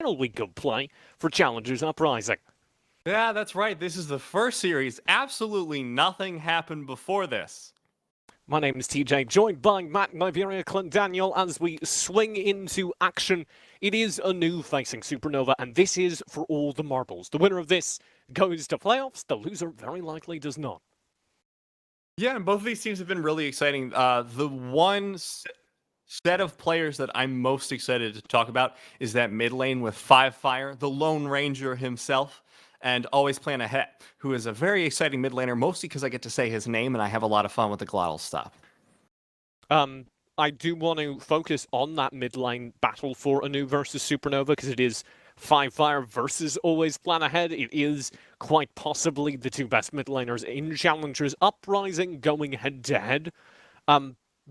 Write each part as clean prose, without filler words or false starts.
final week of play for Challengers Uprising. Yeah, that's right. This is the first series. Absolutely nothing happened before this. My name is TJ, joined by Matt, Niberia, Clint, Daniel, as we swing into action. It is ANEW facing SuperNova, and this is for all the marbles. The winner of this goes to playoffs. The loser very likely does not. Yeah, and both of these teams have been really exciting. The one set of players that I'm most excited to talk about is that mid lane with 5Fire, the Lone Ranger himself, and Always Plan Ahead, who is a very exciting mid laner, mostly because I get to say his name and I have a lot of fun with the glottal stop. I do want to focus on that mid lane battle for ANEW versus SuperNova, because it is 5Fire versus Always Plan Ahead. It is quite possibly the two best mid laners in Challengers Uprising going head to head.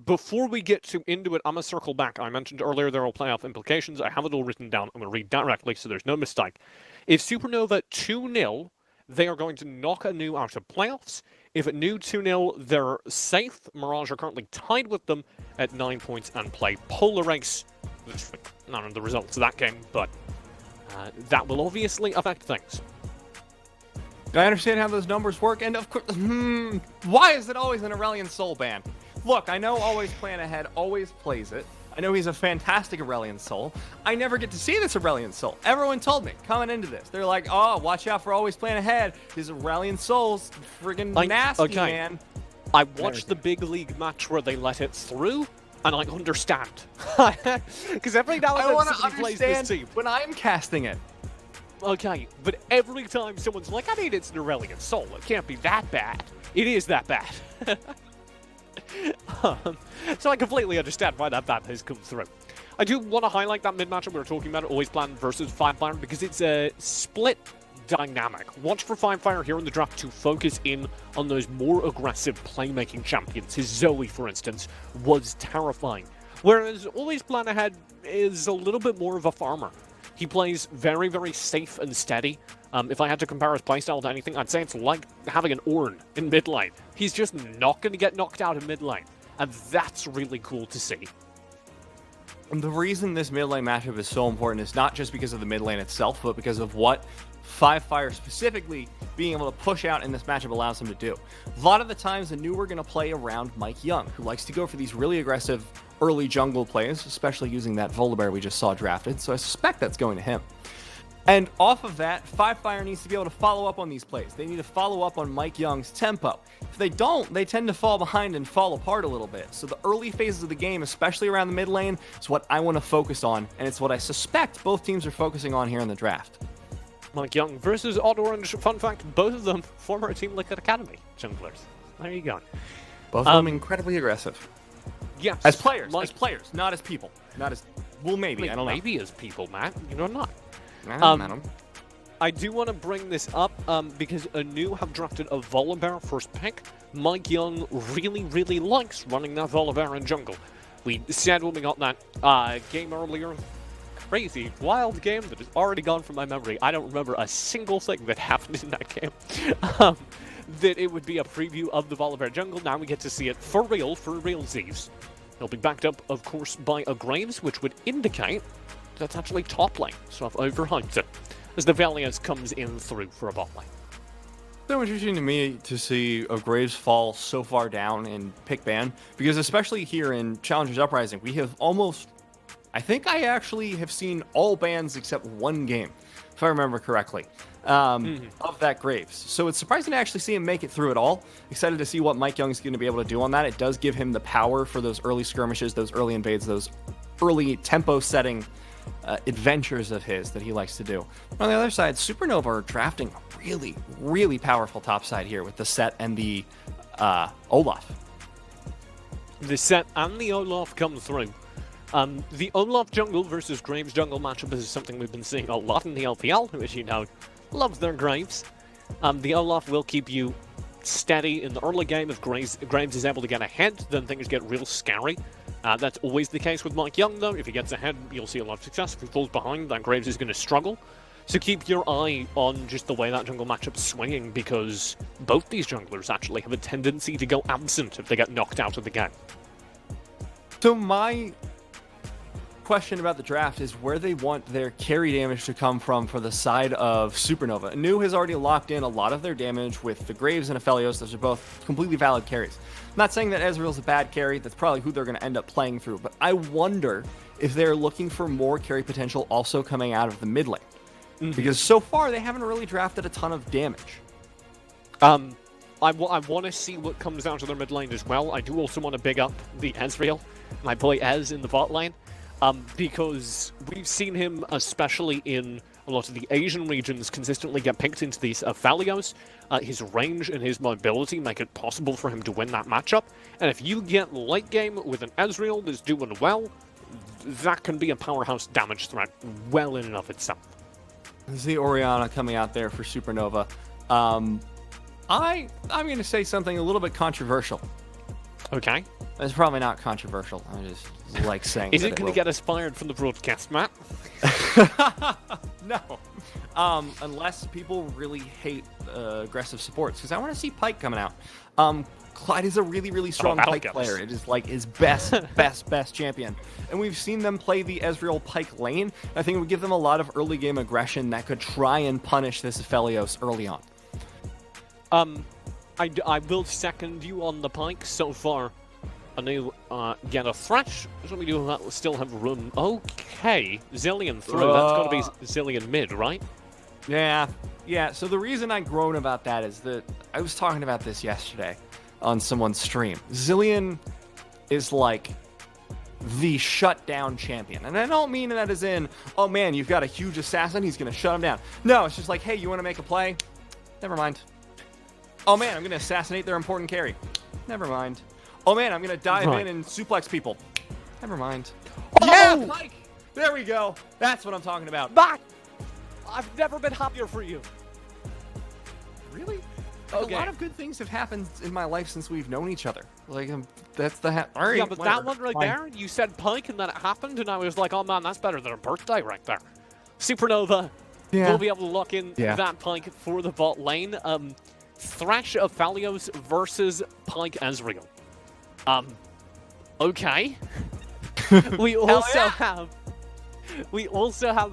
Before we get into it, I'm going to circle back. I mentioned earlier there are playoff implications. I have it all written down. I'm going to read directly so there's no mistake. If SuperNova 2-0, they are going to knock ANEW out of playoffs. If ANEW 2-0, they're safe. Mirage are currently tied with them at 9 points and play Polar Race. None of the results of that game, but that will obviously affect things. I understand how those numbers work, and of course, why is it always an Aurelion Soul ban? Look, I know Always Plan Ahead always plays it. I know he's a fantastic Aurelion Soul. I never get to see this Aurelion Soul. Everyone told me coming into this. They're like, oh, watch out for Always Plan Ahead. His Aurelion Soul's friggin' nasty, man. I watched the big league match where they let it through, and I understand. Because every now and then somebody plays this team. When I'm casting it. Okay, but every time someone's like, I mean, it's an Aurelion Soul. It can't be that bad. It is that bad. So I completely understand why that ban has come through. I do want to highlight that mid-matchup we were talking about, Always Plan versus 5Fire, because it's a split dynamic. Watch for 5Fire here in the draft to focus in on those more aggressive playmaking champions. His Zoe, for instance, was terrifying. Whereas Always Plan Ahead is a little bit more of a farmer. He plays very, very safe and steady. If I had to compare his playstyle to anything, I'd say it's like having an Ornn in mid lane. He's just not going to get knocked out in mid lane. And that's really cool to see. And the reason this mid lane matchup is so important is not just because of the mid lane itself, but because of what 5Fire specifically being able to push out in this matchup allows him to do. A lot of the times, ANEW are going to play around Mike Young, who likes to go for these really aggressive early jungle plays, especially using that Volibear we just saw drafted, so I suspect that's going to him. And off of that, 5Fire needs to be able to follow up on these plays. They need to follow up on Mike Young's tempo. If they don't, they tend to fall behind and fall apart a little bit. So the early phases of the game, especially around the mid lane, is what I want to focus on, and it's what I suspect both teams are focusing on here in the draft. Mike Young versus Odd Orange. Fun fact, both of them former Team Liquid Academy junglers. There you go. Both of them incredibly aggressive. Yes. As players, not as people. Not as, well, maybe, I don't know. Maybe as people, Matt. You know, not. I do want to bring this up because ANEW have drafted a Volibear first pick. Mike Young really, really likes running that Volibear in jungle. We said when we got that game earlier, crazy, wild game that is already gone from my memory. I don't remember a single thing that happened in that game. That it would be a preview of the Volibear jungle. Now we get to see it for realsies. It'll be backed up, of course, by a Graves, which would indicate that's actually top lane, so I've overhyped it, as the Valiant comes in through for a bot lane. So interesting to me to see a Graves fall so far down in pick ban, because especially here in Challengers Uprising, we have almost, I think I actually have seen all bans except one game, if I remember correctly, of that Graves. So it's surprising to actually see him make it through it all. Excited to see what Mike Young's going to be able to do on that. It does give him the power for those early skirmishes, those early invades, those early tempo setting adventures of his that he likes to do. On the other side, SuperNova are drafting a really, really powerful top side here with the Set and the Olaf. The Set and the Olaf come through. The Olaf jungle versus Graves jungle matchup is something we've been seeing a lot in the LPL, who, as you know, loves their Graves. The Olaf will keep you steady in the early game. If Graves is able to get ahead, then things get real scary. That's always the case with Mike Young, though. If he gets ahead, you'll see a lot of success. If he falls behind, then Graves is going to struggle. So keep your eye on just the way that jungle matchup's swinging, because both these junglers actually have a tendency to go absent if they get knocked out of the game. So my question about the draft is where they want their carry damage to come from for the side of SuperNova. ANEW has already locked in a lot of their damage with the Graves and Aphelios. Those are both completely valid carries. I'm not saying that Ezreal's a bad carry. That's probably who they're going to end up playing through. But I wonder if they're looking for more carry potential also coming out of the mid lane. Because so far, they haven't really drafted a ton of damage. I want to see what comes out of their mid lane as well. I do also want to big up the Ezreal, my boy Ez in the bot lane, because we've seen him, especially in a lot of the Asian regions, consistently get picked into these Aphelios. His range and his mobility make it possible for him to win that matchup. And if you get late game with an Ezreal that's doing well, that can be a powerhouse damage threat well in and of itself. This is the Orianna coming out there for SuperNova. I'm going to say something a little bit controversial. Okay. It's probably not controversial. I just like saying Is it going to get us fired from the broadcast, Matt? No. Unless people really hate aggressive supports, because I want to see Pyke coming out. Clyde is a really, really strong Pyke player. It is like his best champion. And we've seen them play the Ezreal Pyke lane. I think it would give them a lot of early game aggression that could try and punish this Aphelios early on. I will second you on the Pyke so far. ANEW get a Thresh, so we do still have room. Okay, Zillion through. That's got to be Zillion mid, right? Yeah. So the reason I groan about that is that I was talking about this yesterday on someone's stream. Zillion is like the shutdown champion. And I don't mean that as in, oh man, you've got a huge assassin, he's going to shut him down. No, it's just like, hey, you want to make a play? Never mind. Oh man, I'm going to assassinate their important carry. Never mind. Oh man, I'm going to dive in and suplex people. Never mind. Oh! Yeah, Pyke! There we go. That's what I'm talking about. Matt! I've never been happier for you. Really? Okay. A lot of good things have happened in my life since we've known each other. Like, that's the... All right, yeah, but whatever. That one right there, you said Pyke and then it happened, and I was like, oh man, that's better than a birthday right there. SuperNova will be able to lock in that Pyke for the bot lane. Thresh Aphelios versus Pyke Ezreal. Okay. We also have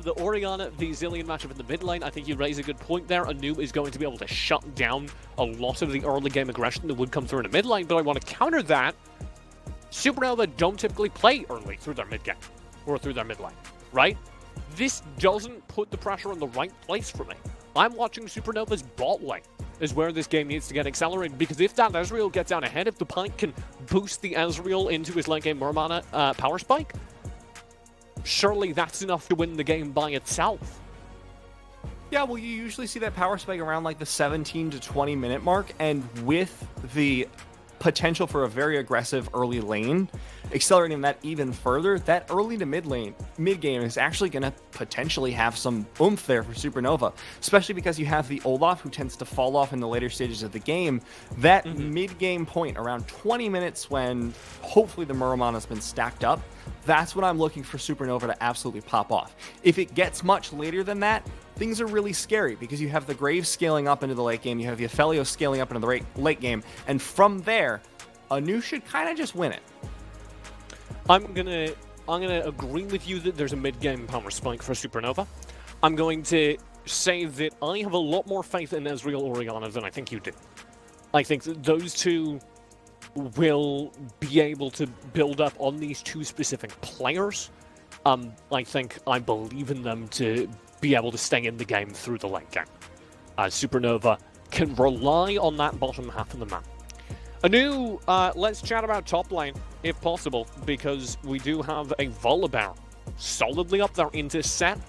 the Orianna v Zillion matchup in the mid lane. I think you raise a good point there. ANEW is going to be able to shut down a lot of the early game aggression that would come through in the mid lane, but I want to counter that. SuperNova don't typically play early through their mid game or through their mid lane, right? This doesn't put the pressure in the right place for me. I'm watching SuperNova's bot lane is where this game needs to get accelerated, because if that Ezreal gets out ahead, if the Pyke can boost the Ezreal into his late game Murmana power spike, surely that's enough to win the game by itself. Yeah, well, you usually see that power spike around like the 17 to 20 minute mark, and with the potential for a very aggressive early lane, accelerating that even further, that early to mid game is actually going to potentially have some oomph there for SuperNova, especially because you have the Olaf who tends to fall off in the later stages of the game. That mid game point around 20 minutes when hopefully the Muramana has been stacked up, that's when I'm looking for SuperNova to absolutely pop off. If it gets much later than that, things are really scary, because you have the Graves scaling up into the late game, you have the Aphelios scaling up into the late game, and from there, ANEW should kind of just win it. I'm gonna agree with you that there's a mid-game power spike for SuperNova. I'm going to say that I have a lot more faith in Ezreal Orianna than I think you do. I think that those two will be able to build up on these two specific players. I believe in them to be able to stay in the game through the late game. SuperNova can rely on that bottom half of the map. ANEW, let's chat about top lane, if possible, because we do have a Volibear solidly up there into set.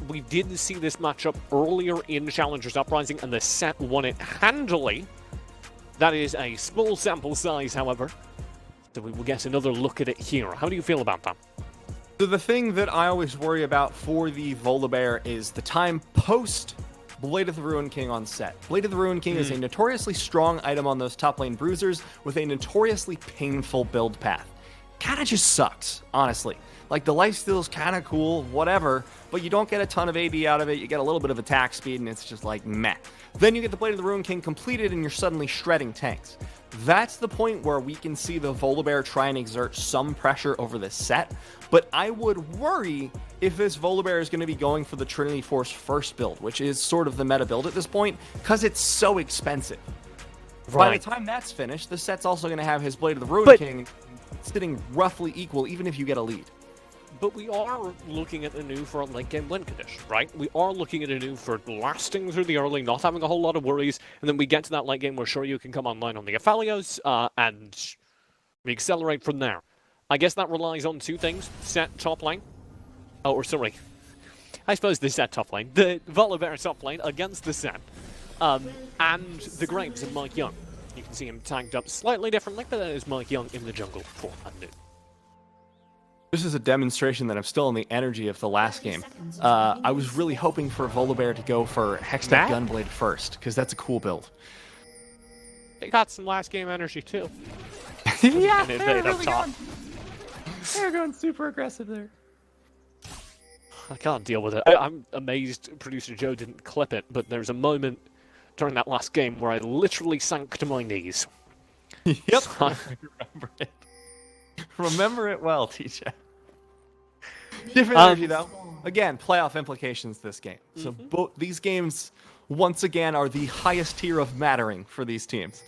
We did see this matchup earlier in Challengers Uprising, and the set won it handily. That is a small sample size, however, so we will get another look at it here. How do you feel about that? So the thing that I always worry about for the Volibear is the time post Blade of the Ruined King on set. Blade of the Ruined King is a notoriously strong item on those top lane bruisers with a notoriously painful build path. kind of just sucks, honestly. Like, the lifesteal's kind of cool, whatever, but you don't get a ton of AD out of it. You get a little bit of attack speed, and it's just like, meh. Then you get the Blade of the Ruin King completed, and you're suddenly shredding tanks. That's the point where we can see the Volibear try and exert some pressure over this set, but I would worry if this Volibear is going to be going for the Trinity Force first build, which is sort of the meta build at this point, because it's so expensive. Right. By the time that's finished, the set's also going to have his Blade of the Ruin King sitting roughly equal, even if you get a lead. But we are looking at ANEW for a late-game win condition, right? We are looking at ANEW for lasting through the early, not having a whole lot of worries, and then we get to that late game where Shoryu can come online on the Aphelios, and we accelerate from there. I guess that relies on two things. Set top lane. Oh, or sorry. I suppose the set top lane. The Volibear top lane against the set. And the Graves of Mike Young. You can see him tagged up slightly differently, but that is Mike Young in the jungle for ANEW. This is a demonstration that I'm still in the energy of the last game. I was really hoping for Volibear to go for Hextech Gunblade first, because that's a cool build. They got some last game energy too. Yeah, they're really going. They're going super aggressive there. I can't deal with it. I'm amazed producer Joe didn't clip it, but there's a moment during that last game where I literally sank to my knees. Yep, I remember it. Remember it well, TJ. Different energy, though. Again, playoff implications this game. So both these games, once again, are the highest tier of mattering for these teams.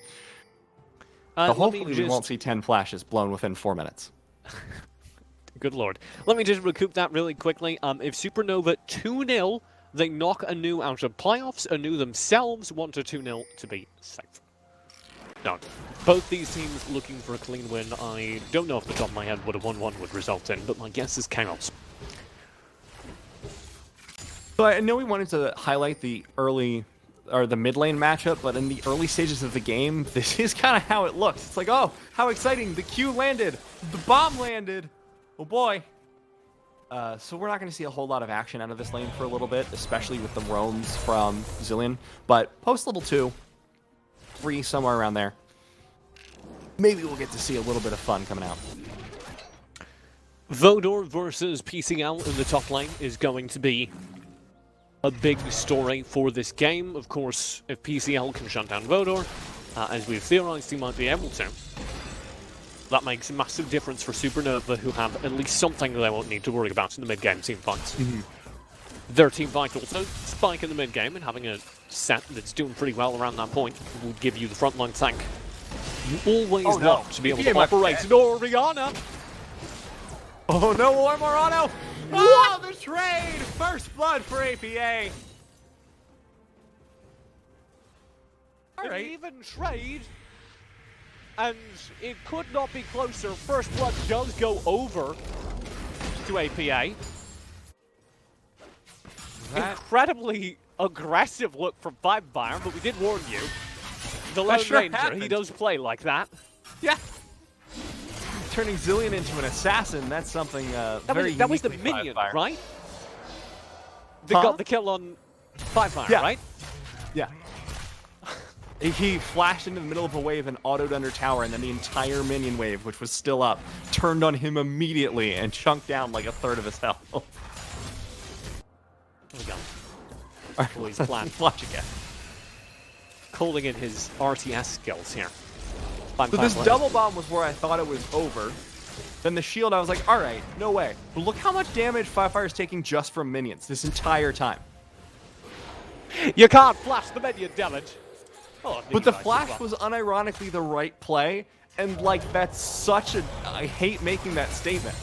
So hopefully we won't see 10 flashes blown within 4 minutes. Good lord. Let me just recoup that really quickly. If SuperNova 2-0, they knock ANEW out of playoffs. ANEW themselves want a 2-0 to be safe. No. Both these teams looking for a clean win. I don't know off the top of my head what a 1-1 would result in, but my guess is chaos. So I know we wanted to highlight the early, or the mid lane matchup, but in the early stages of the game, this is kind of how it looks. It's like, oh, how exciting. The Q landed. The bomb landed. Oh boy. So we're not going to see a whole lot of action out of this lane for a little bit, especially with the roams from Zilean. But post level 2, 3, somewhere around there, maybe we'll get to see a little bit of fun coming out. Vodor versus PCL in the top lane is going to be a big story for this game. Of course, if PCL can shut down Vodor, as we've theorized he might be able to, that makes a massive difference for SuperNova, who have at least something they won't need to worry about in the mid-game team fights. Their team fight also, Spike in the mid-game, and having a set that's doing pretty well around that point will give you the frontline tank you always want to be able to operate in Oriana. Oh no, more Morano! Wow, the trade! First blood for APA! Alright. Even trade, and it could not be closer. First blood does go over to APA. Incredibly aggressive look from Fire, but we did warn you. The Lone Ranger, he does play like that. Yeah. Turning Zilean into an assassin, that's something very that was the minion, right? They got the kill on Fire, right? Yeah. He flashed into the middle of a wave and autoed under tower, and then the entire minion wave, which was still up, turned on him immediately and chunked down like a third of his health. There we go. Always plan. Flash again. Calling in his RTS skills here. So this double bomb was where I thought it was over. Then the shield, I was like, alright, no way. But look how much damage Fire is taking just from minions this entire time. You can't flash the minion damage. Oh, but the flash was unironically the right play, and like that's such a... I hate making that statement.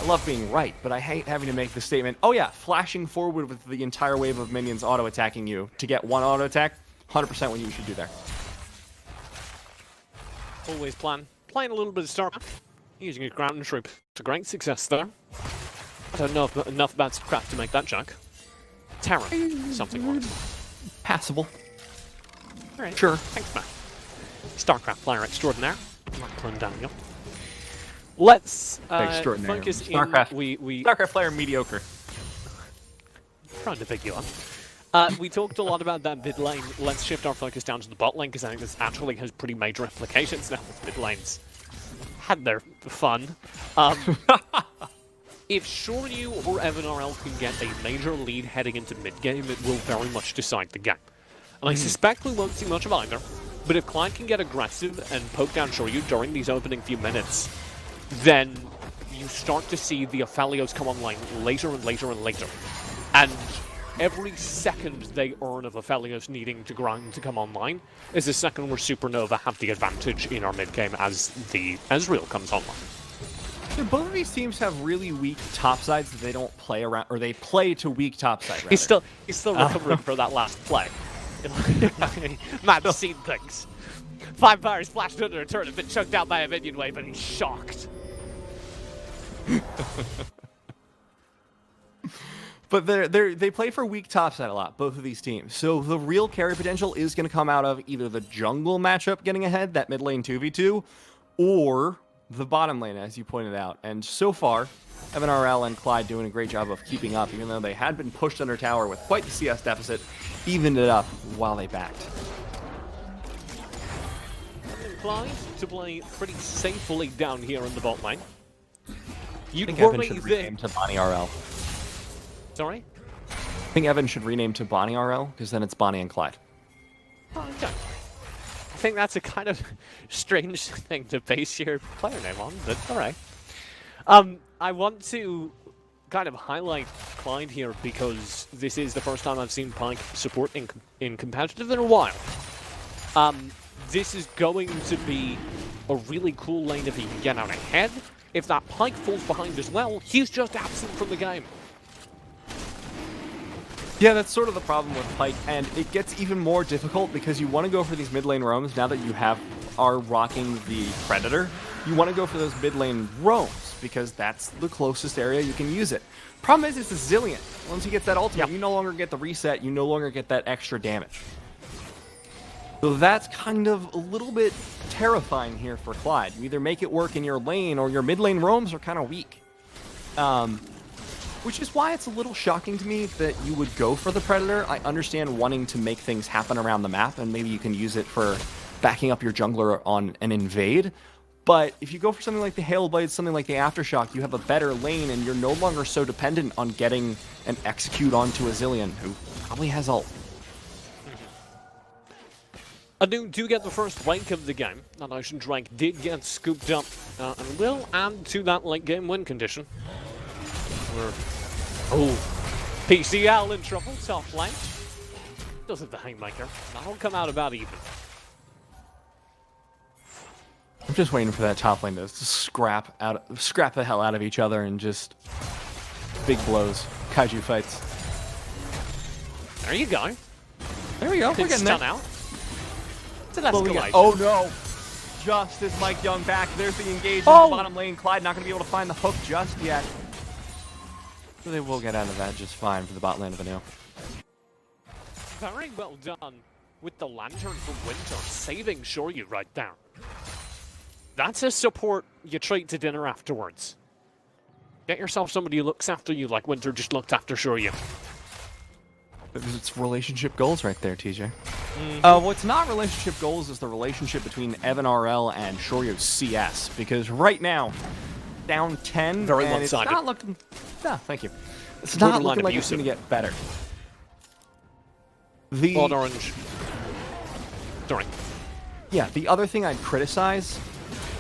I love being right, but I hate having to make the statement, oh yeah, flashing forward with the entire wave of minions auto-attacking you to get one auto-attack, 100% what you should do there. Always playing a little bit of StarCraft, using a ground troop to great success there. I don't know enough about StarCraft to make that joke. Terra, something like that. Passable. Alright, sure. Thanks, man. StarCraft player extraordinaire, Lachlan Daniel. Let's focus StarCraft. We StarCraft player mediocre. Trying to pick you up. We talked a lot about that mid lane. Let's shift our focus down to the bot lane, because I think this actually has pretty major implications now with mid lanes had their fun. If Shoryu or Evan RL can get a major lead heading into mid-game, it will very much decide the game. And I suspect we won't see much of either, but if Clyde can get aggressive and poke down Shoryu during these opening few minutes, then you start to see the Aphelios come online later and later and later. And every second they earn of Aphelios needing to grind to come online is a second where SuperNova have the advantage in our mid-game as the Ezreal comes online. So both of these teams have really weak topsides that they don't play around, or they play to weak topside. He's still recovering for that last play. Man's seen things. 5 fires flashed under a turret, been choked out by a minion wave, and he's shocked. But they play for weak topside a lot, both of these teams. So the real carry potential is going to come out of either the jungle matchup getting ahead, that mid lane 2v2, or the bottom lane, as you pointed out. And so far, Evan RL and Clyde doing a great job of keeping up, even though they had been pushed under tower with quite the CS deficit, evened it up while they backed. Clyde to play pretty safely down here in the bot lane. You'd I think Evan worry should that... rename to Bonnie RL. Sorry? I think Evan should rename to Bonnie RL, because then it's Bonnie and Clyde. Oh, okay. I think that's a kind of strange thing to base your player name on, but alright. I want to kind of highlight Clyde here because this is the first time I've seen Pyke support in competitive in a while. This is going to be a really cool lane if he can get out ahead. If that Pyke falls behind as well, he's just absent from the game. Yeah, that's sort of the problem with Pyke, and it gets even more difficult because you want to go for these mid lane roams now that you are rocking the Predator. You want to go for those mid lane roams because that's the closest area you can use it. Problem is, it's a Zillion. Once he gets that ultimate, you no longer get the reset, you no longer get that extra damage. So that's kind of a little bit terrifying here for Clyde. You either make it work in your lane or your mid lane roams are kind of weak. Which is why it's a little shocking to me that you would go for the Predator. I understand wanting to make things happen around the map, and maybe you can use it for backing up your jungler on an invade. But if you go for something like the Hailblade, something like the Aftershock, you have a better lane, and you're no longer so dependent on getting an execute onto a Zillion, who probably has ult. ANEW do get the first rank of the game. That Ocean Drake did get scooped up and will add to that late game win condition. PCL in trouble, top flank. Does it the Haymaker. That'll come out about even. I'm just waiting for that top lane to scrap the hell out of each other and just big blows, kaiju fights. There you go. There we go. We're getting stun there. out. It's an escalation. Oh no! Just as Mike Young back, there's the engage in the bottom lane. Clyde not going to be able to find the hook just yet. So they will get out of that just fine for the bot lane of ANEW. Very well done with the Lantern from Winter, saving Shoryu right there. That's a support you treat to dinner afterwards. Get yourself somebody who looks after you like Winter just looked after Shoryu. It's relationship goals right there, TJ. What's not relationship goals is the relationship between Evan RL and Shoryu CS, because right now, down 10, very and it's one-sided. not looking... No, thank you. It's not looking like it's going to get better. Blood orange. Sorry. Yeah, the other thing I'd criticize...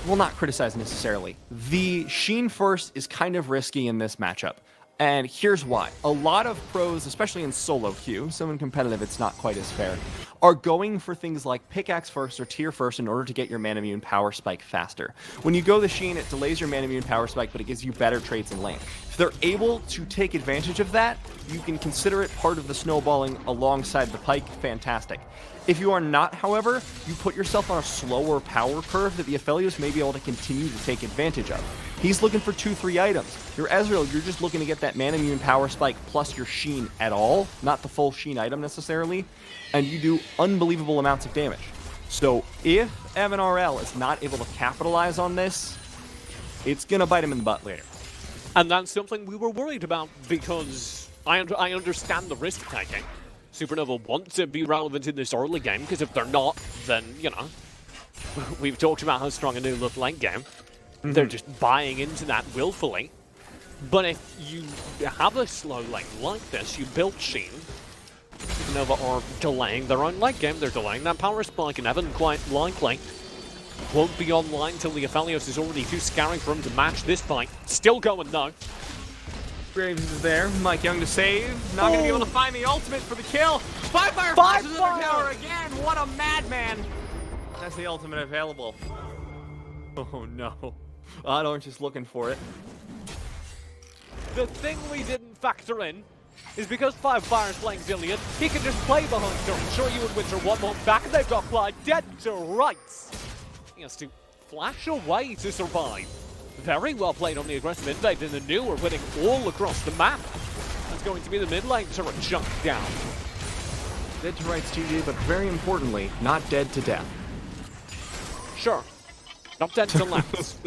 Well, not criticize necessarily. The Sheen first is kind of risky in this matchup. And here's why. A lot of pros, especially in solo queue, so in competitive it's not quite as fair, are going for things like pickaxe first or tier first in order to get your mana immune power spike faster. When you go the Sheen, it delays your mana immune power spike, but it gives you better traits in lane. If they're able to take advantage of that, you can consider it part of the snowballing alongside the Pyke. Fantastic. If you are not, however, you put yourself on a slower power curve that the Aphelios may be able to continue to take advantage of. He's looking for 2-3 items. Your Ezreal, you're just looking to get that mana immune power spike plus your Sheen at all, not the full Sheen item necessarily, and you do unbelievable amounts of damage. So if Evan RL is not able to capitalize on this, it's going to bite him in the butt later. And that's something we were worried about because I understand the risk taking. SuperNova want to be relevant in this early game because if they're not, then, you know, we've talked about how strong ANEW look late game. They're just buying into that willfully. But if you have a slow lane like this, you build Sheen. SuperNova are delaying their own late game. They're delaying that power spike, and Evan quite likely won't be online until the Aphelios is already too scary for him to match this fight. Still going though. Graves is there. Mike Young to save. Not going to be able to find the ultimate for the kill. Fire flashes in the tower again. What a madman. That's the ultimate available. Oh no. Odd Orange is looking for it. The thing we didn't factor in is because Fire is playing Zillion, he can just play behind her. Sure, you and Winter one more back, and they've got Clyde dead to rights. He has to flash away to survive. Very well played on the aggressive invade, and the ANEW are winning all across the map. That's going to be the mid lane turret chunked down. Dead to rights, GG, but very importantly, not dead to death. Sure. Not dead to left.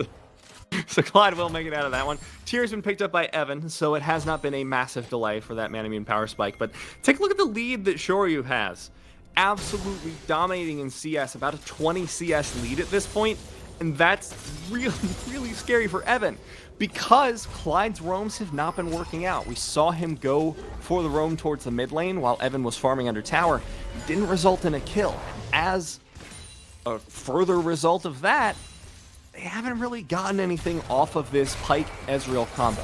So Clyde will make it out of that one. Tier's been picked up by Evan, so it has not been a massive delay for that Manamune power spike. But take a look at the lead that Shoryu has. Absolutely dominating in CS, about a 20 CS lead at this point. And that's really, really scary for Evan, because Clyde's roams have not been working out. We saw him go for the roam towards the mid lane while Evan was farming under tower. It didn't result in a kill. As a further result of that, they haven't really gotten anything off of this Pyke Ezreal combo.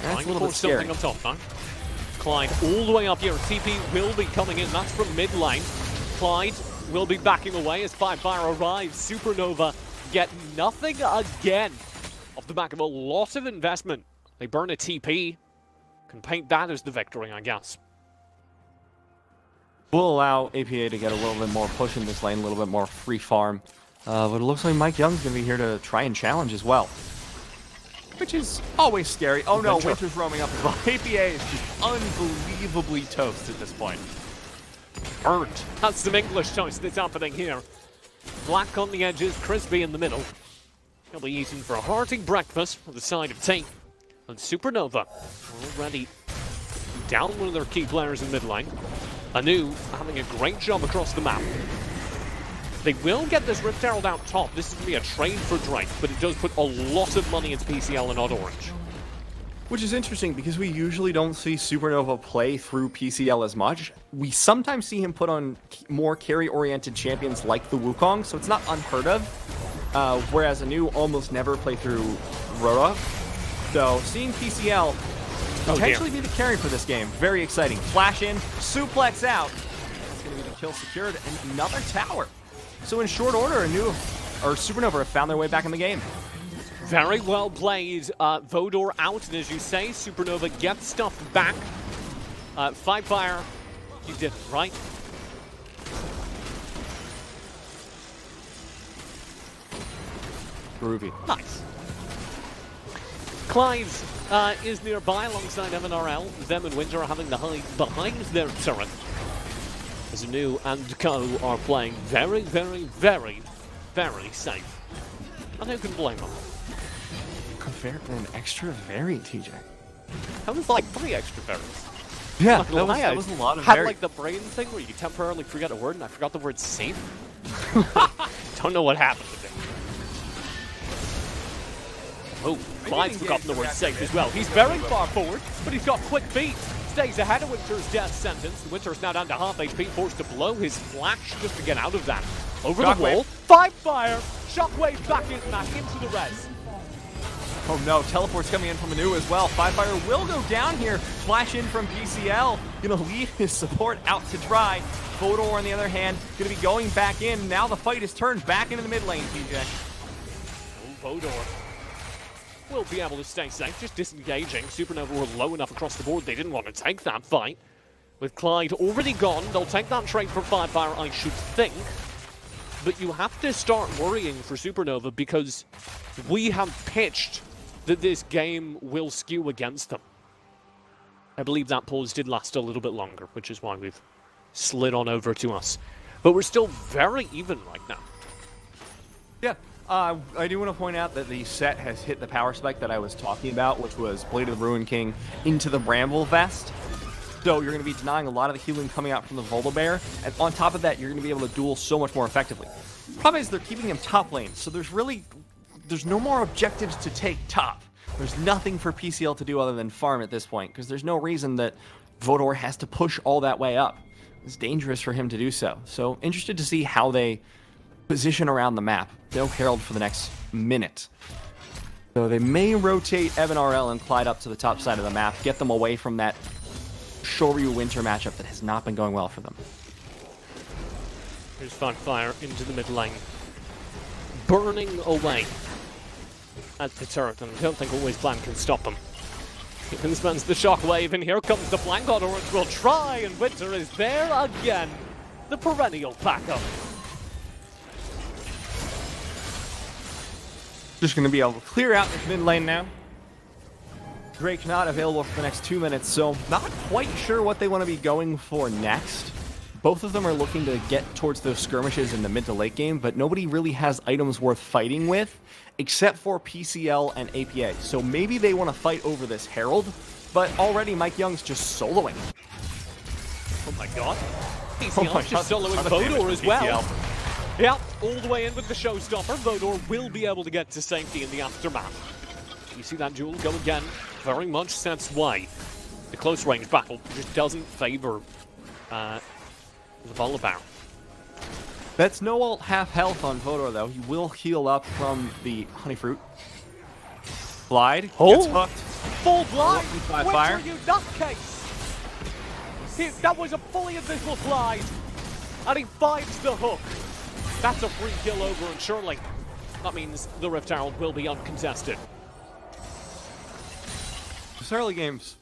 That's a little bit scary. Something on top, huh? Clyde all the way up here. TP will be coming in. That's from mid lane. Clyde will be backing away as Fire arrives. SuperNova get nothing again off the back of a lot of investment. They burn a TP. Can paint that as the victory, I guess. We'll allow APA to get a little bit more push in this lane, a little bit more free farm. But it looks like Mike Young's going to be here to try and challenge as well. Which is always scary. Oh no, Winter's roaming up as well. APA is just unbelievably toast at this point. Burnt. That's some English toast that's happening here. Black on the edges, crispy in the middle. He'll be eating for a hearty breakfast with a side of tea. And SuperNova already down one of their key players in mid lane. ANEW having a great job across the map. They will get this Rift Herald out top. This is going to be a trade for Drake, but it does put a lot of money into PCL and Odd Orange. Which is interesting because we usually don't see SuperNova play through PCL as much. We sometimes see him put on more carry-oriented champions like the Wukong, so it's not unheard of. Whereas ANEW almost never play through Rota. So seeing PCL potentially be the carry for this game, very exciting. Flash in, suplex out. That's going to be the kill secured, and another tower. So in short order, ANEW or SuperNova have found their way back in the game. Very well played. Vodor out, and as you say, SuperNova gets stuff back. Fire, you did it, right? Groovy. Nice. Clyde is nearby alongside MNRL. Them and Winter are having the hide behind their turret. As ANEW and Co are playing very, very, very, very safe. And who can blame them? An extra variant, TJ. That was like 3 extra variants. Yeah, that was a lot of had like the brain thing where you temporarily forget a word, and I forgot the word safe. Don't know what happened to me. Oh, Clyde's forgotten the word safe as well. He's very far forward, but he's got quick feet. Stays ahead of Winter's death sentence. Winter's now down to half HP, forced to blow his flash just to get out of that. Over the wall, Fire, Shockwave back into the res. Oh no, teleport's coming in from ANEW as well. Fire will go down here. Flash in from PCL. Gonna leave his support out to dry. Vodor, on the other hand, gonna be going back in. Now the fight is turned back into the mid lane, TJ. Oh, Vodor will be able to stay safe, just disengaging. SuperNova were low enough across the board, they didn't want to take that fight. With Clyde already gone, they'll take that trade for Fire, I should think. But you have to start worrying for SuperNova because we have pitched that this game will skew against them. I believe that pause did last a little bit longer, which is why we've slid on over to us. But we're still very even right now. Yeah, I do want to point out that the set has hit the power spike that I was talking about, which was Blade of the Ruin King into the Bramble Vest. So you're going to be denying a lot of the healing coming out from the Volibear, and on top of that, you're going to be able to duel so much more effectively. The problem is they're keeping him top lane, so there's really there's no more objectives to take top. There's nothing for PCL to do other than farm at this point, because there's no reason that Vodor has to push all that way up. It's dangerous for him to do so. So interested to see how they position around the map. No Herald for the next minute. So they may rotate Evan RL and Clyde up to the top side of the map, get them away from that Shoryu Winter matchup that has not been going well for them. Here's Fire into the mid lane. Burning away at the turret, and I don't think Always Plan can stop him. He spends the shockwave, and here comes the flank. Orange will try, and Winter is there again. The perennial backup. Just going to be able to clear out this mid lane now. Drake not available for the next 2 minutes, so not quite sure what they want to be going for next. Both of them are looking to get towards those skirmishes in the mid to late game, but nobody really has items worth fighting with, except for PCL and APA. So maybe they want to fight over this Herald, but already Mike Young's just soloing. Oh my god. PCL's just soloing Vodor as well. Yeah, all the way in with the showstopper. Vodor will be able to get to safety in the aftermath. You see that duel go again, very much Seth's way. The close range battle just doesn't favor the Bola Barrel. That's no ult half health on Vodor though. He will heal up from the Honey Fruit. Glide gets hooked. Full blind! Fire. You nutcase! That was a fully invisible glide, and he finds the hook. That's a free kill over, and surely that means the Rift Herald will be uncontested. This early games,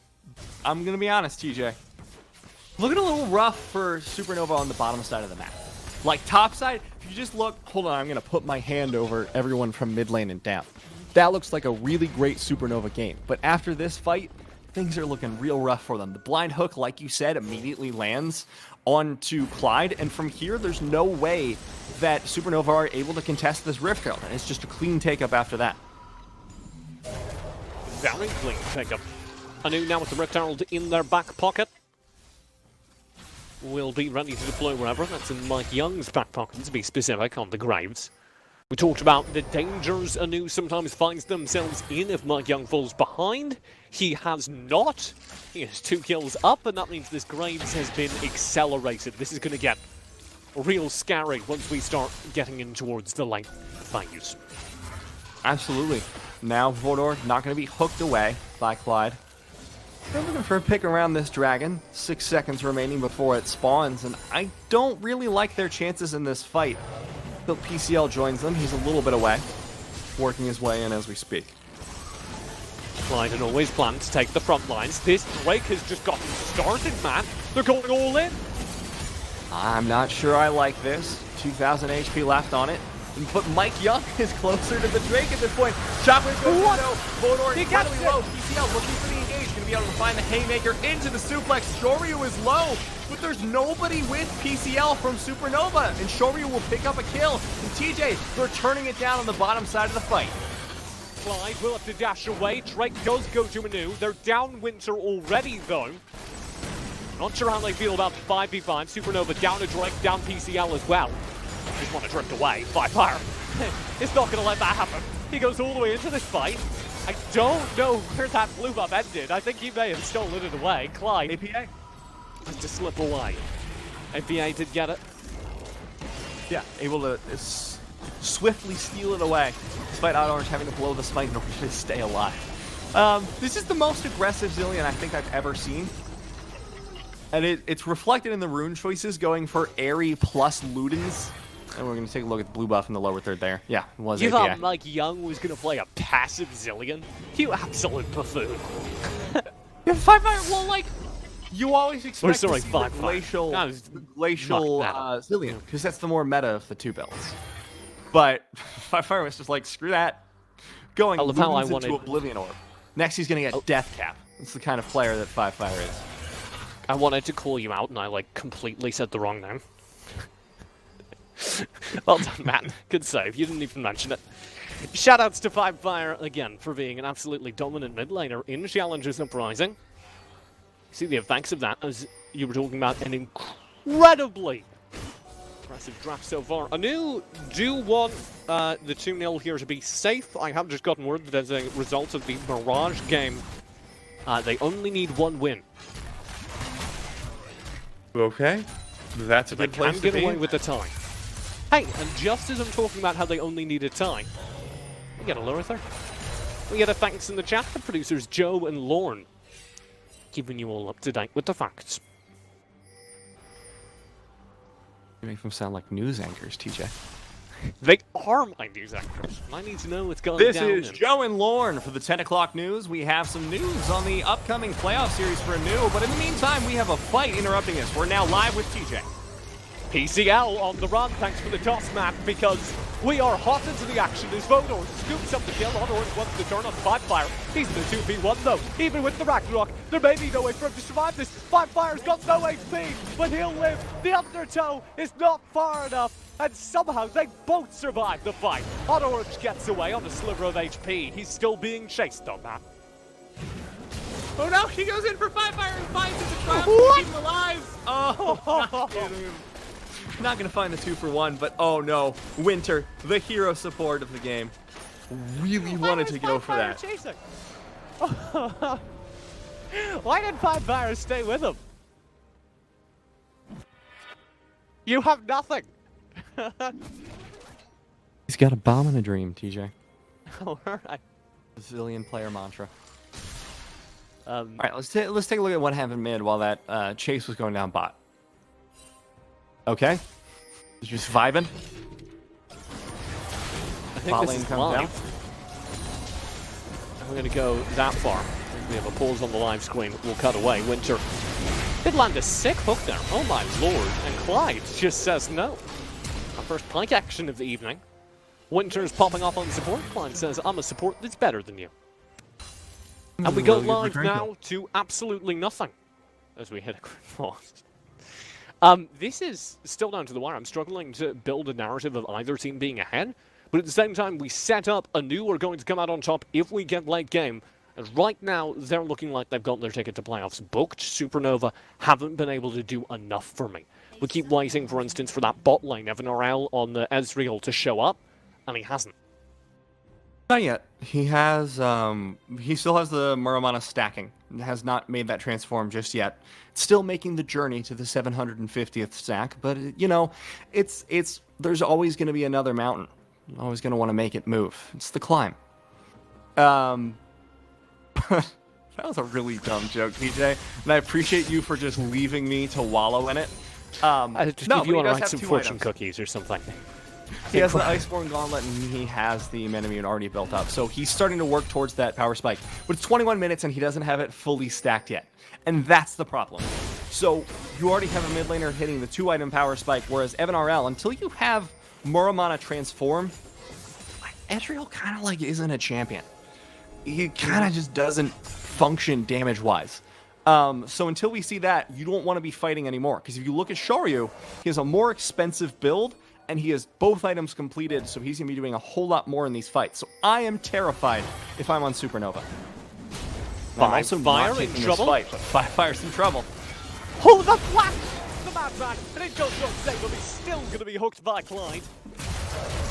I'm going to be honest, TJ. Looking a little rough for SuperNova on the bottom side of the map. Like top side, if you just look, hold on, I'm going to put my hand over everyone from mid lane and down. That looks like a really great SuperNova game. But after this fight, things are looking real rough for them. The blind hook, like you said, immediately lands onto Clyde, and from here, there's no way that SuperNova are able to contest this Rift Herald, and it's just a clean take-up after that. Very clean take-up. ANEW now with the Rift Herald in their back pocket. Will be ready to deploy wherever. That's in Mike Young's back pocket, to be specific, on the Graves. We talked about the dangers ANEW sometimes finds themselves in if Mike Young falls behind. He has not. He has 2 kills up, and that means this Graves has been accelerated. This is going to get real scary once we start getting in towards the late phase. Absolutely. Now Vodor not going to be hooked away by Clyde. They're looking for a pick around this dragon. 6 seconds remaining before it spawns, and I don't really like their chances in this fight. Till PCL joins them. He's a little bit away, working his way in as we speak. Clyde had always planned to take the front lines. This Drake has just gotten started, man. They're going all in. I'm not sure I like this. 2,000 HP left on it. But Mike Young is closer to the Drake at this point. Shockwave goes to no. Vodor incredibly low. PCL looking for the engage. Going to be able to find the haymaker into the suplex. Shoryu is low, but there's nobody with PCL from SuperNova. And Shoryu will pick up a kill. And TJ, they're turning it down on the bottom side of the fight. Clyde will have to dash away. Drake does go to ANEW. They're down Winter already, though. Not sure how they feel about the 5v5. SuperNova down to Drake, down PCL as well. Just want to drift away. Fire. It's not going to let that happen. He goes all the way into this fight. I don't know where that blue buff ended. I think he may have stolen it away. Clyde APA has to slip away. APA did get it. Yeah, able to swiftly steal it away, despite Orange having to blow the spike in order to stay alive. This is the most aggressive Zilean I think I've ever seen. And it's reflected in the rune choices, going for Airy plus Ludens. And we're going to take a look at the blue buff in the lower third there. Yeah, it was You APA. thought Mike Young was going to play a passive Zilean? You absolute buffoon. Yeah, 5-fire, well, like, you always expect to see the glacial Zilean, because that's the more meta of the 2 builds. But 5-fire was just like, screw that. Going into Oblivion Orb. Next, he's going to get Death Cap. That's the kind of player that 5-fire is. I wanted to call you out, and I, like, completely said the wrong name. Well done, man. Good save. You didn't even mention it. Shoutouts to 5-fire, again, for being an absolutely dominant mid laner in Challengers Uprising. You see the effects of that, as you were talking about, an incredibly Impressive draft so far. ANEW do want the 2-0 here to be safe. I have just gotten word that as a result of the Mirage game, they only need 1 win. Okay, that's a good place to be. They can get away with the tie. Hey, and just as I'm talking about how they only need a tie, we get a Lurther. We get a thanks in the chat to producers Joe and Lorne, keeping you all up to date with the facts. You make them sound like news anchors, TJ. They are my news anchors. I need to know what's going This down. is Joe and Lorne for the 10 o'clock news. We have some news on the upcoming playoff series for ANEW, but in the meantime, we have a fight interrupting us. We're now live with TJ. PCL on the run, thanks for the toss, Matt, because we are hot into the action as Vodor scoops up the kill. Orange wants to turn on 5fire. He's in the 2v1 though. Even with the Ragnarok, there may be no way for him to survive this. 5fire's got no HP, but he'll live. The undertow is not far enough, and somehow they both survive the fight. Orange gets away on a sliver of HP. He's still being chased though, Matt. Oh no, he goes in for 5fire and finds it to triumph What? to keep him alive. Oh, not gonna find the 2-for-1, but oh no, Winter, the hero support of the game, really wanted to go for that. Chasing? Why did 5fire stay with him? You have nothing. He's got a bomb and a dream, TJ. Alright. Brazilian player mantra. All Alright, let's take a look at what happened mid while that chase was going down bot. Okay. Just vibing. I think Bot this lane is comes live. down. I'm going to go that far. We have a pause on the live screen. We'll cut away. Winter did land a sick hook there. Oh my lord. And Clyde just says no. Our first pike action of the evening. Winter's popping off on support. Clyde says, I'm a support that's better than you. And we go live now to absolutely nothing as we hit a quick pause. This is still down to the wire. I'm struggling to build a narrative of either team being ahead, but at the same time, we set up ANEW are going to come out on top if we get late game. And right now, they're looking like they've got their ticket to playoffs booked. SuperNova haven't been able to do enough for me. We keep waiting, for instance, for that bot lane, Evan RL on the Ezreal to show up, and he hasn't. Not yet. He has, he still has the Muramana stacking. Has not made that transform just yet. Still making the journey to the 750th stack, but you know, there's always going to be another mountain. Always going to want to make it move. It's the climb. That was a really dumb joke, TJ, and I appreciate you for just leaving me to wallow in it. Just no, give you he want to does write have some 2 fortune items. cookies or something. He has the Iceborne Gauntlet, and he has the Menemune already built up. So he's starting to work towards that power spike. But it's 21 minutes, and he doesn't have it fully stacked yet. And that's the problem. So you already have a mid laner hitting the 2-item power spike, whereas Evan RL, until you have Muramana transform, Ezreal kind of like isn't a champion. He kind of just doesn't function damage-wise. So until we see that, you don't want to be fighting anymore. Because if you look at Shoryu, he has a more expensive build, and he has both items completed, so he's going to be doing a whole lot more in these fights. So I am terrified if I'm on SuperNova. I'm also not taking this fight, but 5fire's in trouble. Oh, the flash! The madman! And it goes not safe, but he's still going to be hooked by Clyde.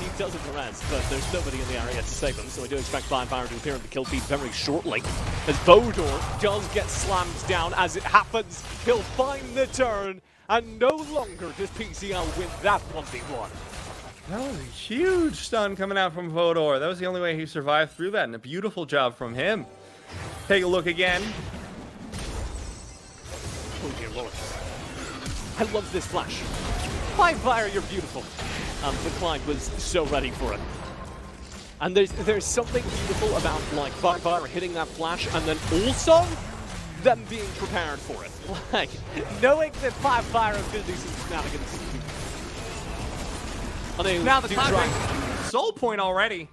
He doesn't rest, but there's nobody in the area to save him, so I do expect 5fire to appear in the kill feed very shortly. As Vodor does get slammed down, as it happens, he'll find the turn, and no longer does PCL win that 1v1. That was a huge stun coming out from Vodor. That was the only way he survived through that, and a beautiful job from him. Take a look again. Oh dear lord. I love this flash. 5fire, you're beautiful. But Clyde was so ready for it. And there's something beautiful about like 5fire hitting that flash and then also them being prepared for it. Like, knowing that 5fire is going to do some shenanigans. Now the clock breaks. Soul point already.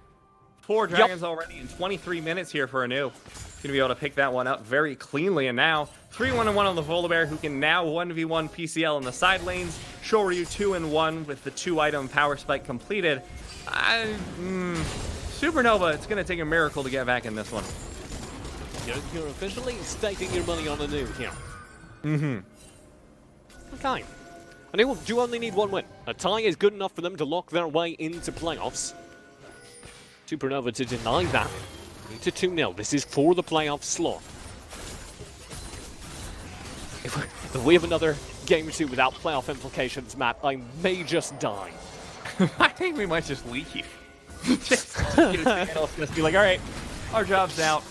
4 dragons already in 23 minutes here for ANEW. Going to be able to pick that one up very cleanly. And now 3-1-1 on the Volibear, who can now 1v1 PCL in the side lanes. Shoryu 2-1 with the 2-item power spike completed. SuperNova, it's going to take a miracle to get back in this one. You're officially staking your money on ANEW here. Mm-hmm. Okay. And they do only need one win. A tie is good enough for them to lock their way into playoffs. SuperNova to deny that. To 2-0. This is for the playoff slot. If we have another game 2 without playoff implications, Matt, I may just die. I think we might just leave. Just be like, all right, our job's out.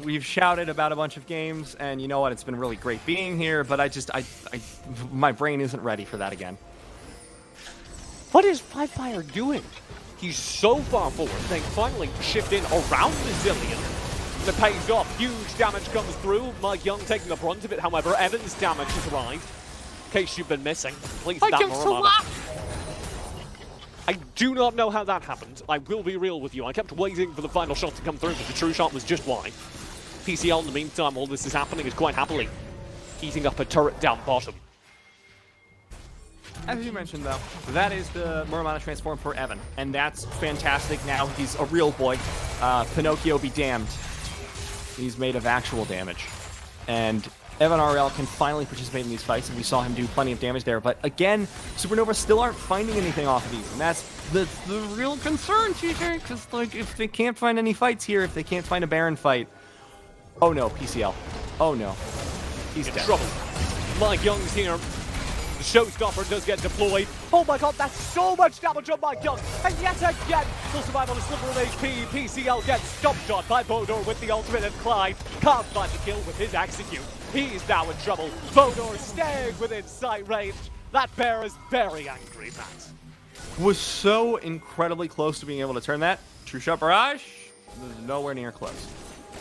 We've shouted about a bunch of games, and you know what? It's been really great being here, but my brain isn't ready for that again. What is Fire doing? He's so far forward. They finally shift in around the Zillion. It pays off. Huge damage comes through. Mike Young taking the brunt of it. However, Evan's damage has arrived. In case you've been missing, please that Muramana. I do not know how that happened. I will be real with you. I kept waiting for the final shot to come through, but the true shot was just wide. PCL, in the meantime, while this is happening, is quite happily eating up a turret down bottom. As you mentioned, though, that is the Muramana transform for Evan, and that's fantastic. Now he's a real boy. Pinocchio be damned. He's made of actual damage. And Evan RL can finally participate in these fights, and we saw him do plenty of damage there. But again, SuperNova still aren't finding anything off of these, and that's the real concern, TJ, because like, if they can't find any fights here, if they can't find a Baron fight, oh no, PCL. Oh no. He's in dead. trouble. Mike Young's here. The showstopper does get deployed. Oh my god, that's so much damage on Mike Young. And yet again, full survive on a sliver of HP. PCL gets stop shot by Bo2 with the ultimate, and Clyde can't find the kill with his execute. He's now in trouble. Bo2 staying within sight range. That bear is very angry, Matt. Was so incredibly close to being able to turn that. True shot barrage, nowhere near close.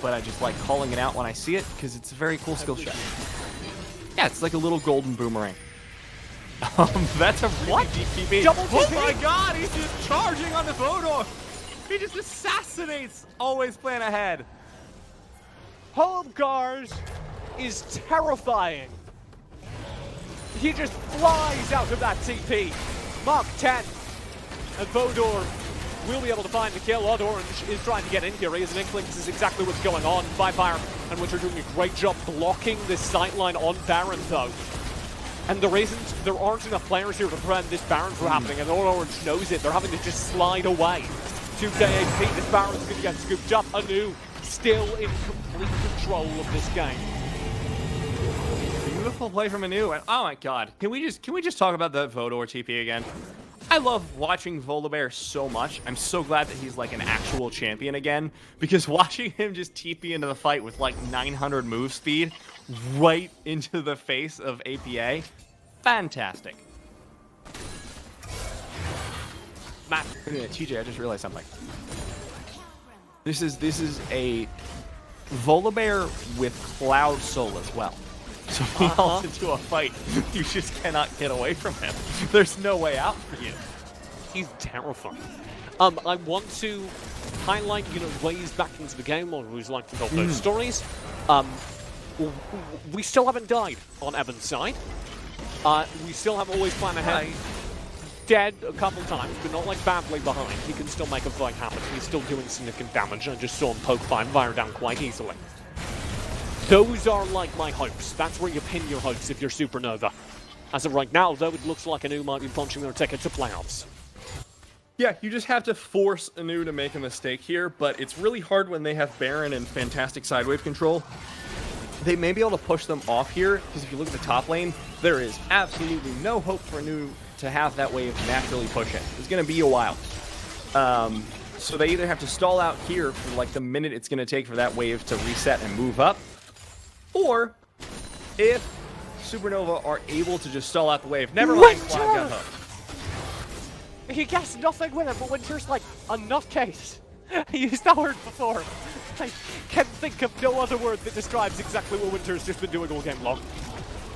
But I just like calling it out when I see it, because it's a very cool skill shot. Yeah, it's like a little golden boomerang. That's a really deep TP. Double TP. Oh my god, he's just charging on the Bo2. He just assassinates. Always plan ahead. Holmgars is terrifying. He just flies out of that TP. Mark 10. And Bo2 will be able to find the kill. Odd Orange is trying to get in here. He has an inkling this is exactly what's going on. Fire and Winter doing a great job blocking this sightline on Baron, though. And the reasons there aren't enough players here to prevent this Baron from happening, and Odd Orange knows it. They're having to just slide away. 2k HP. This Baron's going to get scooped up. ANEW still in complete control of this game. Beautiful play from ANEW. Oh my god. Can we just talk about the Bo2 TP again? I love watching Volibear so much. I'm so glad that he's like an actual champion again, because watching him just TP into the fight with like 900 move speed right into the face of APA, fantastic. Matt. TJ, I just realized something. This is a Volibear with Cloud Soul as well. So he falls into a fight, you just cannot get away from him. There's no way out for you. He's terrifying. I want to highlight, ways back into the game, or who's like to tell those stories. We still haven't died on Evan's side. We still have always planned ahead. Dead a couple times, but not like badly behind. He can still make a fight happen. He's still doing significant damage. I just saw him poke Fire down quite easily. Those are like my hopes. That's where you pin your hopes if you're SuperNova. As of right now, though, it looks like ANEW might be punching their ticket to playoffs. Yeah, you just have to force ANEW to make a mistake here, but it's really hard when they have Baron and fantastic sidewave control. They may be able to push them off here, because if you look at the top lane, there is absolutely no hope for ANEW to have that wave naturally push in. It's going to be a while. So they either have to stall out here for like the minute it's going to take for that wave to reset and move up, or if SuperNova are able to just stall out the wave, never mind Cloud got hooked. He gets nothing with it, but Winter's like a nutcase. I used that word before. I can think of no other word that describes exactly what Winter's just been doing all game long.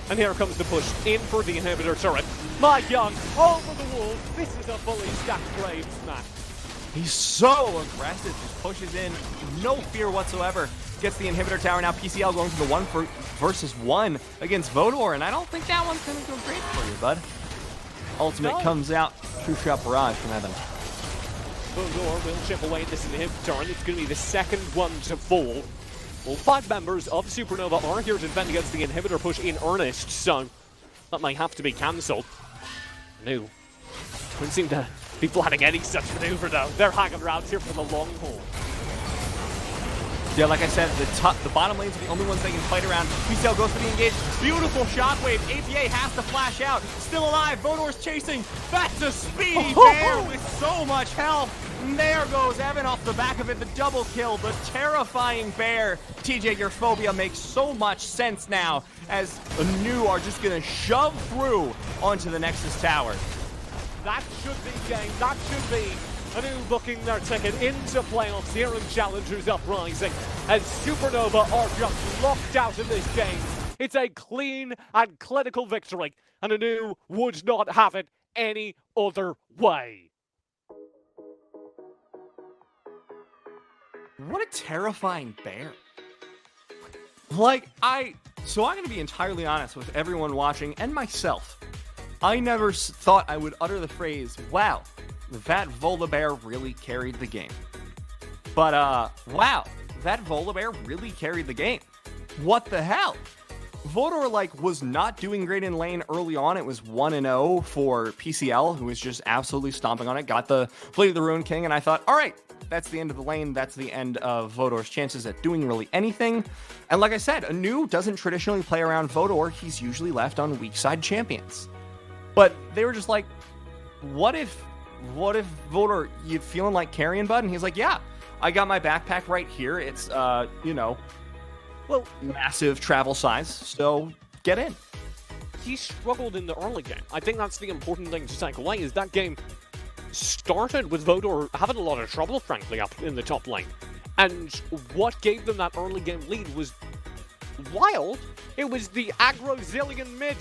And here comes the push in for the inhibitor turret. Mike Young over the wall. This is a fully stacked Graves match. He's so aggressive, just pushes in, no fear whatsoever. Gets the inhibitor tower now. PCL going to the 1-versus-1 against Bo2, and I don't think that one's going to go great for you, bud. Ultimate comes out. True shot barrage from Evan. Bo2 will chip away at this inhibitor, and it's going to be the second one to fall. Well, 5 members of SuperNova are here to defend against the inhibitor push in earnest, so that might have to be cancelled. ANEW don't seem to be planning any such maneuver though. They're hanging around here for the long haul. Yeah, like I said, the bottom lanes are the only ones they can fight around. PCL goes for the engage. Beautiful shockwave. APA has to flash out. Still alive. Vodor's chasing. That's a speedy bear with so much health. And there goes Evan off the back of it. The double kill. The terrifying bear. TJ, your phobia makes so much sense now as ANEW are just going to shove through onto the Nexus Tower. That should be game. That should be ANEW booking their ticket into playoffs here in Challengers Uprising, as SuperNova are just locked out in this game. It's a clean and clinical victory, and ANEW would not have it any other way. What a terrifying bear. Like, so I'm going to be entirely honest with everyone watching and myself. I never thought I would utter the phrase, wow, that Volibear really carried the game. But, wow, that Volibear really carried the game. What the hell? Vodor, was not doing great in lane early on. It was 1-0 for PCL, who was just absolutely stomping on it. Got the Blade of the Ruin King, and I thought, all right, that's the end of the lane. That's the end of Vodor's chances at doing really anything. And like I said, ANEW doesn't traditionally play around Vodor. He's usually left on weak side champions. But they were just like, what if Vodor, you feeling like carrying, bud? And he's like, yeah, I got my backpack right here. It's, well, massive travel size, so get in. He struggled in the early game. I think that's the important thing to take away, is that game started with Vodor having a lot of trouble, frankly, up in the top lane. And what gave them that early game lead was wild. It was the aggro Zillion mid.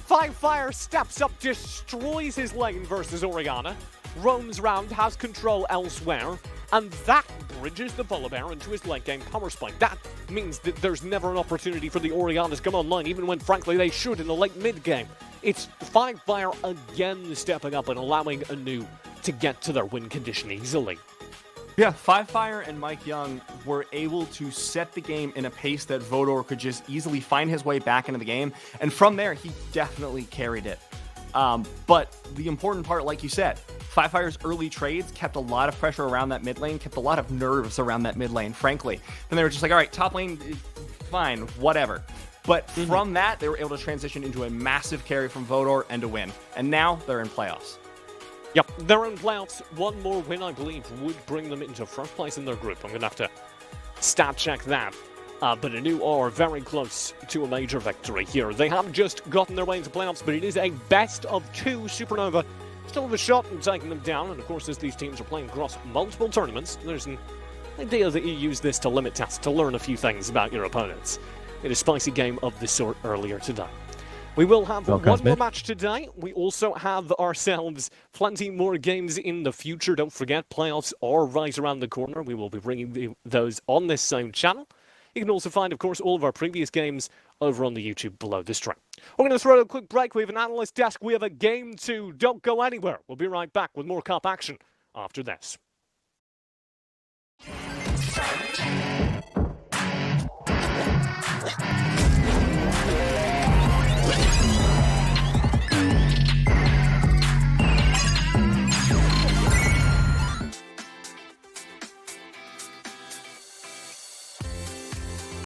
Fire steps up, destroys his lane versus Orianna, roams round, has control elsewhere, and that bridges the Volibear into his late game power spike. That means that there's never an opportunity for the Oriannas to come online, even when, frankly, they should in the late mid game. It's Fire again stepping up and allowing ANEW to get to their win condition easily. Yeah, Fire and Mike Young were able to set the game in a pace that Vodor could just easily find his way back into the game. And from there, he definitely carried it. But the important part, like you said, Fire's early trades kept a lot of pressure around that mid lane, kept a lot of nerves around that mid lane, frankly. Then they were just like, all right, top lane, fine, whatever. But from that, they were able to transition into a massive carry from Vodor and a win. And now they're in playoffs. Yep, they're in playoffs. One more win, I believe, would bring them into first place in their group. I'm going to have to stat check that. But ANEW are very close to a major victory here. They have just gotten their way into playoffs, but it is a best of 2. SuperNova still have a shot in taking them down. And of course, as these teams are playing across multiple tournaments, there's an idea that you use this to limit tests, to learn a few things about your opponents. In a spicy game of this sort earlier today. We will have one more match today. We also have ourselves plenty more games in the future. Don't forget, playoffs are right around the corner. We will be bringing those on this same channel. You can also find, of course, all of our previous games over on the YouTube below this stream. We're going to throw a quick break. We have an analyst desk. We have a game too. Don't go anywhere. We'll be right back with more cup action after this.